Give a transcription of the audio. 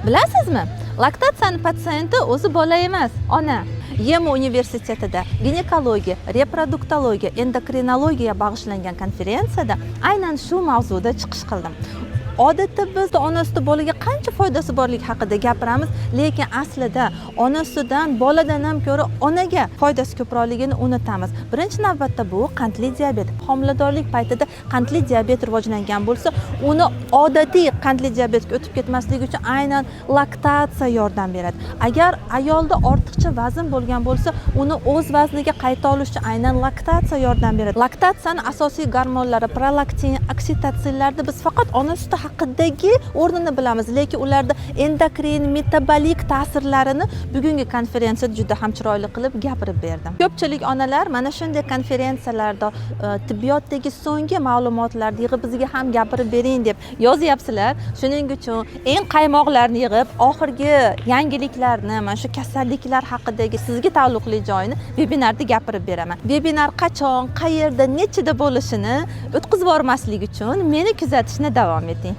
Bilasizmi? Laktatsiyani patsienti o'zi bola emas, ona. Yema universitetida ginekologiya, reproduktologiya, endokrinologiya bag'ishlangan konferensiyada aynan shu mavzuda chiqish qildim. Odatda biz ona suti bolaga qancha foydasi borligi haqida gapiramiz, lekin aslida ona sutidan boladan ham ko'ra onaga foydasi ko'proqligini unutamiz. Birinchi navbatda bu qandli diabet. Homiladorlik paytida qandli diabet rivojlangan bo'lsa, uni odatiy qandli diabetga o'tib ketmasligi uchun aynan laktatsiya yordam beradi. Agar ayolda ortiqcha vazn bo'lgan bo'lsa, uni o'z vazniga qayta olish uchun aynan laktatsiya yordam beradi. Laktatsiyaning asosiy gormonlari prolaktin, oksitotsinlarda biz faqat ona suti haqidagi o'rnini bilamiz, lekin ularda endokrin, metabolik ta'sirlarini bugungi konferensiyada juda ham chiroyli qilib gapirib berdim. Ko'pchilik onalar mana shunday konferensiyalarda tibbiyotdagi so'nggi ma'lumotlarni yig'ib bizga ham gapirib bering deb yozyapsizlar. Shuning uchun eng qaymoqlarni yig'ib, oxirgi yangiliklarni, mana shu kasalliklar haqidagi sizga taalluqli joyini vebinarda gapirib beraman. Vebinar qachon, qayerda, nechida bo'lishini o'tkazib yubormaslik uchun meni kuzatishni davom eting.